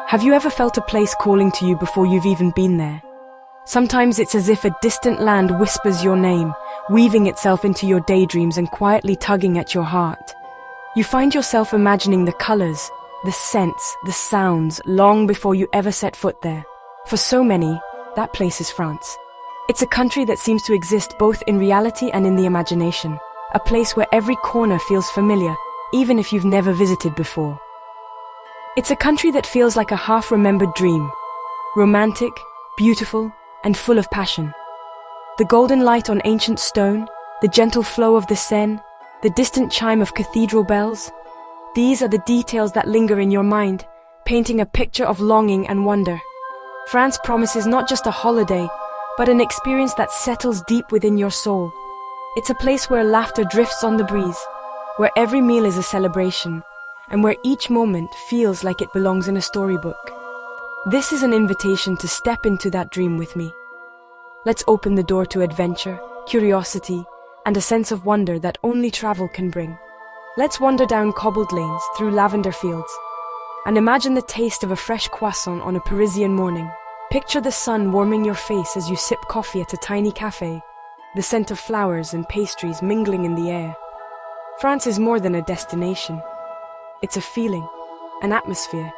Have you ever felt a place calling to you before you've even been there? Sometimes it's as if a distant land whispers your name, weaving itself into your daydreams and quietly tugging at your heart. You find yourself imagining the colors, the scents, the sounds, long before you ever set foot there. For so many, that place is France. It's a country that seems to exist both in reality and in the imagination, a place where every corner feels familiar, even if you've never visited before. It's a country that feels like a half-remembered dream, romantic, beautiful, and full of passion. The golden light on ancient stone, the gentle flow of the Seine, the distant chime of cathedral bells, these are the details that linger in your mind, painting a picture of longing and wonder. France promises not just a holiday, but an experience that settles deep within your soul. It's a place where laughter drifts on the breeze, where every meal is a celebration, and where each moment feels like it belongs in a storybook. This is an invitation to step into that dream with me. Let's open the door to adventure, curiosity, and a sense of wonder that only travel can bring. Let's wander down cobbled lanes, through lavender fields, and imagine the taste of a fresh croissant on a Parisian morning. Picture the sun warming your face as you sip coffee at a tiny cafe, the scent of flowers and pastries mingling in the air. France is more than a destination. It's a feeling, an atmosphere,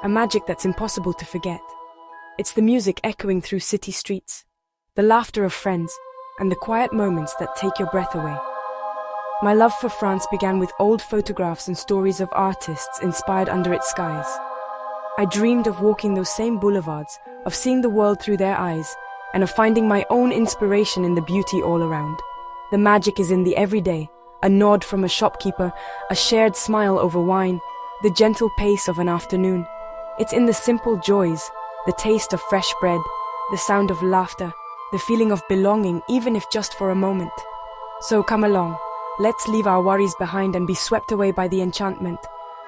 a magic that's impossible to forget. It's the music echoing through city streets, the laughter of friends, and the quiet moments that take your breath away. My love for France began with old photographs and stories of artists inspired under its skies. I dreamed of walking those same boulevards, of seeing the world through their eyes, and of finding my own inspiration in the beauty all around. The magic is in the everyday, a nod from a shopkeeper, a shared smile over wine, the gentle pace of an afternoon. It's in the simple joys, the taste of fresh bread, the sound of laughter, the feeling of belonging, even if just for a moment. So come along, let's leave our worries behind and be swept away by the enchantment.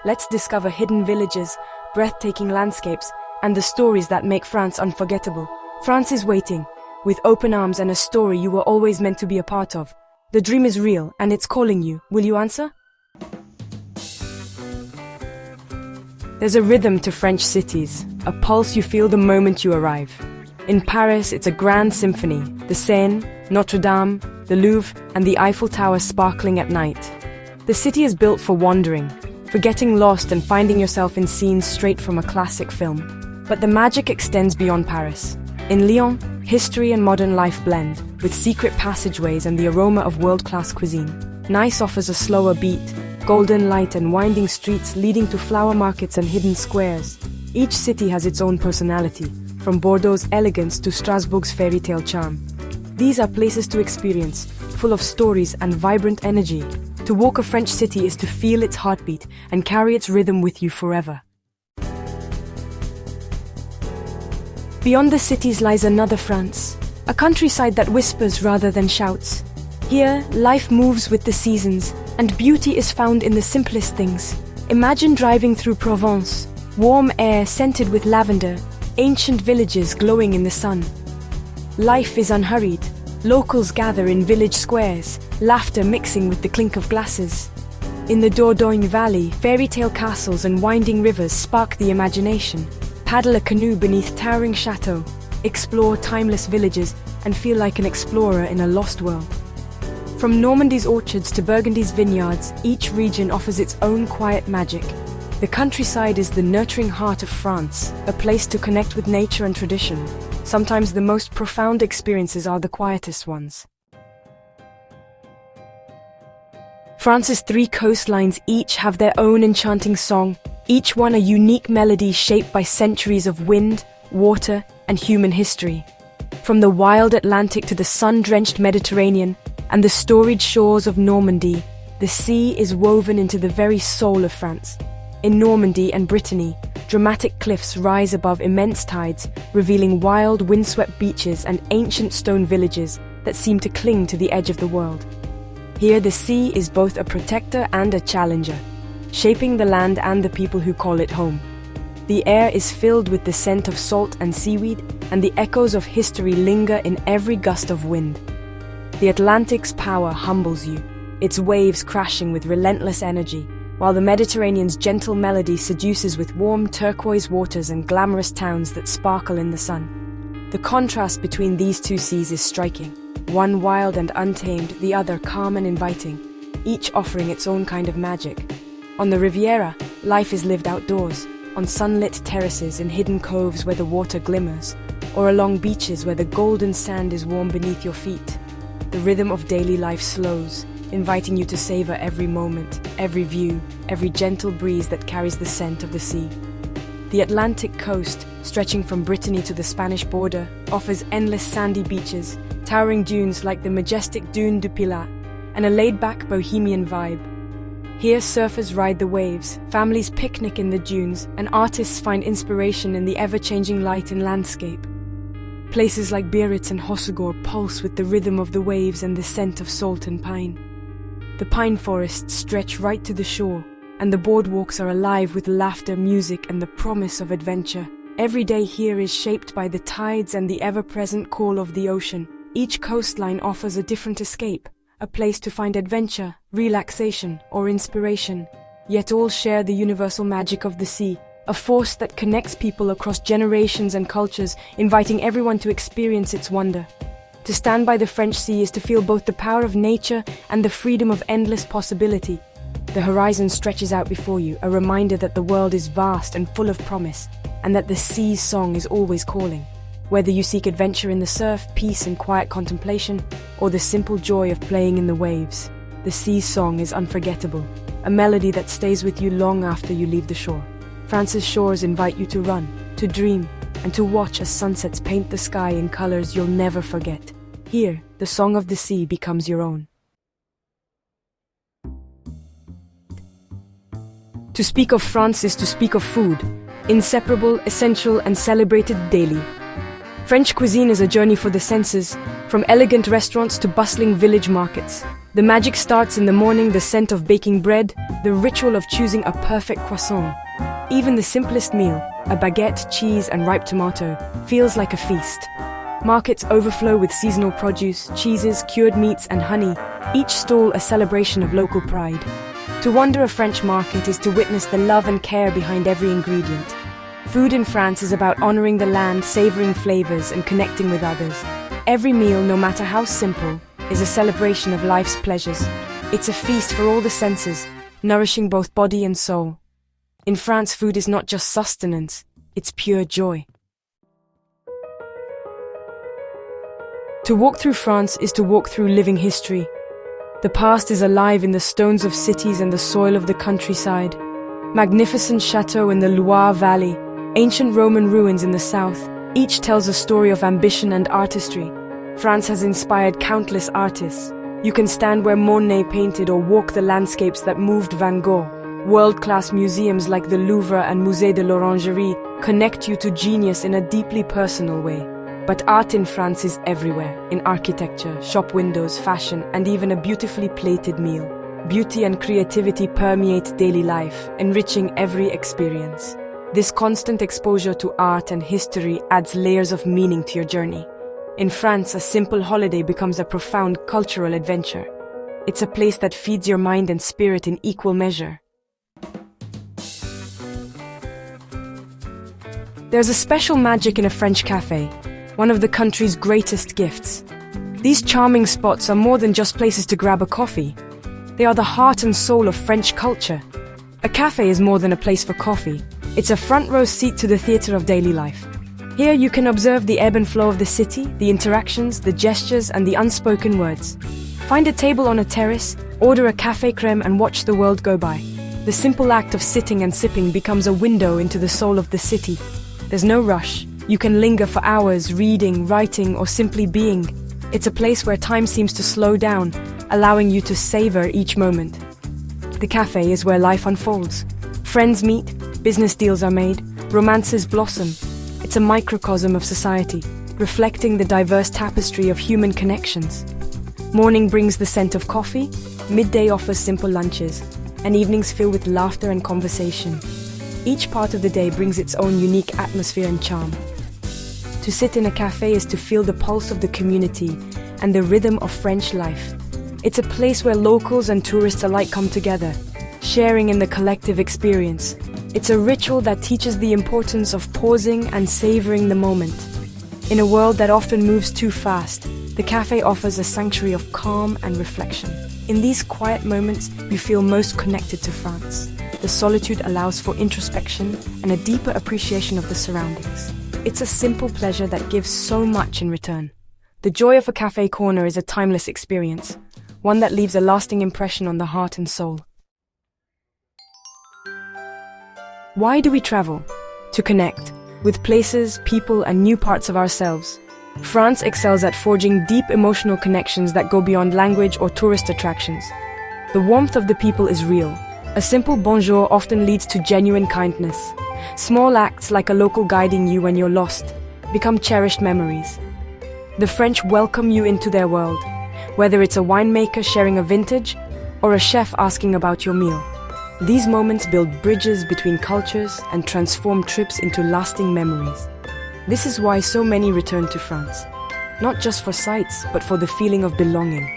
Let's discover hidden villages, breathtaking landscapes, and the stories that make France unforgettable. France is waiting, with open arms and a story you were always meant to be a part of. The dream is real, and it's calling you. Will you answer? There's a rhythm to French cities, a pulse you feel the moment you arrive. In Paris, it's a grand symphony, the Seine, Notre Dame, the Louvre, and the Eiffel Tower sparkling at night. The city is built for wandering, for getting lost and finding yourself in scenes straight from a classic film. But the magic extends beyond Paris. In Lyon, history and modern life blend, with secret passageways and the aroma of world-class cuisine. Nice offers a slower beat, golden light and winding streets leading to flower markets and hidden squares. Each city has its own personality, from Bordeaux's elegance to Strasbourg's fairy tale charm. These are places to experience, full of stories and vibrant energy. To walk a French city is to feel its heartbeat and carry its rhythm with you forever. Beyond the cities lies another France, a countryside that whispers rather than shouts. Here, life moves with the seasons, and beauty is found in the simplest things. Imagine driving through Provence, warm air scented with lavender, ancient villages glowing in the sun. Life is unhurried. Locals gather in village squares, laughter mixing with the clink of glasses. In the Dordogne Valley, fairy tale castles and winding rivers spark the imagination. Paddle a canoe beneath towering chateaux, explore timeless villages, and feel like an explorer in a lost world. From Normandy's orchards to Burgundy's vineyards, each region offers its own quiet magic. The countryside is the nurturing heart of France, a place to connect with nature and tradition. Sometimes the most profound experiences are the quietest ones. France's 3 coastlines each have their own enchanting song, each one a unique melody shaped by centuries of wind, water, and human history. From the wild Atlantic to the sun-drenched Mediterranean and the storied shores of Normandy, the sea is woven into the very soul of France. In Normandy and Brittany, dramatic cliffs rise above immense tides, revealing wild, windswept beaches and ancient stone villages that seem to cling to the edge of the world. Here, the sea is both a protector and a challenger, shaping the land and the people who call it home. The air is filled with the scent of salt and seaweed, and the echoes of history linger in every gust of wind. The Atlantic's power humbles you, its waves crashing with relentless energy, while the Mediterranean's gentle melody seduces with warm turquoise waters and glamorous towns that sparkle in the sun. The contrast between these two seas is striking, one wild and untamed, the other calm and inviting, each offering its own kind of magic. On the Riviera, life is lived outdoors, on sunlit terraces in hidden coves where the water glimmers, or along beaches where the golden sand is warm beneath your feet. The rhythm of daily life slows, inviting you to savor every moment, every view, every gentle breeze that carries the scent of the sea. The Atlantic coast, stretching from Brittany to the Spanish border, offers endless sandy beaches, towering dunes like the majestic Dune du Pilat, and a laid-back bohemian vibe. Here surfers ride the waves, families picnic in the dunes, and artists find inspiration in the ever-changing light and landscape. Places like Biarritz and Hossegor pulse with the rhythm of the waves and the scent of salt and pine. The pine forests stretch right to the shore, and the boardwalks are alive with laughter, music, and the promise of adventure. Every day here is shaped by the tides and the ever-present call of the ocean. Each coastline offers a different escape, a place to find adventure, relaxation, or inspiration. Yet all share the universal magic of the sea, a force that connects people across generations and cultures, inviting everyone to experience its wonder. To stand by the French Sea is to feel both the power of nature and the freedom of endless possibility. The horizon stretches out before you, a reminder that the world is vast and full of promise, and that the sea's song is always calling. Whether you seek adventure in the surf, peace and quiet contemplation, or the simple joy of playing in the waves, the sea's song is unforgettable, a melody that stays with you long after you leave the shore. France's shores invite you to run, to dream, and to watch as sunsets paint the sky in colors you'll never forget. Here, the song of the sea becomes your own. To speak of France is to speak of food, inseparable, essential, and celebrated daily. French cuisine is a journey for the senses, from elegant restaurants to bustling village markets. The magic starts in the morning, the scent of baking bread, the ritual of choosing a perfect croissant. Even the simplest meal, a baguette, cheese, and ripe tomato, feels like a feast. Markets overflow with seasonal produce, cheeses, cured meats, and honey, each stall a celebration of local pride. To wander a French market is to witness the love and care behind every ingredient. Food in France is about honoring the land, savoring flavors, and connecting with others. Every meal, no matter how simple, is a celebration of life's pleasures. It's a feast for all the senses, nourishing both body and soul. In France, food is not just sustenance, it's pure joy. To walk through France is to walk through living history. The past is alive in the stones of cities and the soil of the countryside. Magnificent chateaux in the Loire Valley, ancient Roman ruins in the south, each tells a story of ambition and artistry. France has inspired countless artists. You can stand where Monet painted or walk the landscapes that moved Van Gogh. World-class museums like the Louvre and Musée de l'Orangerie connect you to genius in a deeply personal way. But art in France is everywhere, in architecture, shop windows, fashion, and even a beautifully plated meal. Beauty and creativity permeate daily life, enriching every experience. This constant exposure to art and history adds layers of meaning to your journey. In France, a simple holiday becomes a profound cultural adventure. It's a place that feeds your mind and spirit in equal measure. There's a special magic in a French cafe, one of the country's greatest gifts. These charming spots are more than just places to grab a coffee. They are the heart and soul of French culture. A cafe is more than a place for coffee. It's a front-row seat to the theater of daily life. Here you can observe the ebb and flow of the city, the interactions, the gestures, and the unspoken words. Find a table on a terrace, order a café crème, and watch the world go by. The simple act of sitting and sipping becomes a window into the soul of the city. There's no rush. You can linger for hours, reading, writing, or simply being. It's a place where time seems to slow down, allowing you to savor each moment. The cafe is where life unfolds. Friends meet, business deals are made, romances blossom. It's a microcosm of society, reflecting the diverse tapestry of human connections. Morning brings the scent of coffee, midday offers simple lunches, and evenings fill with laughter and conversation. Each part of the day brings its own unique atmosphere and charm. To sit in a cafe is to feel the pulse of the community and the rhythm of French life. It's a place where locals and tourists alike come together, sharing in the collective experience. It's a ritual that teaches the importance of pausing and savoring the moment. In a world that often moves too fast, the cafe offers a sanctuary of calm and reflection. In these quiet moments, you feel most connected to France. The solitude allows for introspection and a deeper appreciation of the surroundings. It's a simple pleasure that gives so much in return. The joy of a cafe corner is a timeless experience, one that leaves a lasting impression on the heart and soul. Why do we travel? To connect with places, people, and new parts of ourselves. France excels at forging deep emotional connections that go beyond language or tourist attractions. The warmth of the people is real. A simple bonjour often leads to genuine kindness. Small acts like a local guiding you when you're lost become cherished memories. The French welcome you into their world, whether it's a winemaker sharing a vintage or a chef asking about your meal. These moments build bridges between cultures and transform trips into lasting memories. This is why so many return to France, not just for sights, but for the feeling of belonging.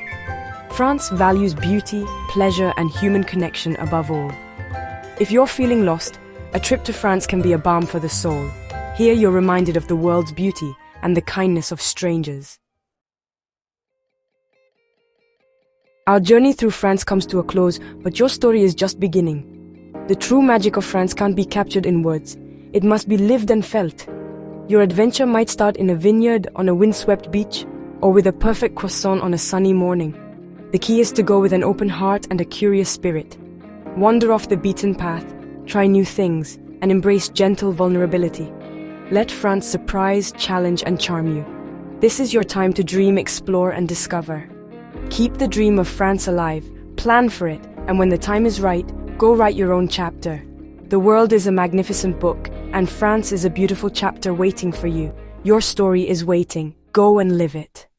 France values beauty, pleasure, and human connection above all. If you're feeling lost, a trip to France can be a balm for the soul. Here you're reminded of the world's beauty and the kindness of strangers. Our journey through France comes to a close, but your story is just beginning. The true magic of France can't be captured in words. It must be lived and felt. Your adventure might start in a vineyard on a windswept beach, or with a perfect croissant on a sunny morning. The key is to go with an open heart and a curious spirit. Wander off the beaten path, try new things, and embrace gentle vulnerability. Let France surprise, challenge, and charm you. This is your time to dream, explore, and discover. Keep the dream of France alive, plan for it, and when the time is right, go write your own chapter. The world is a magnificent book, and France is a beautiful chapter waiting for you. Your story is waiting. Go and live it.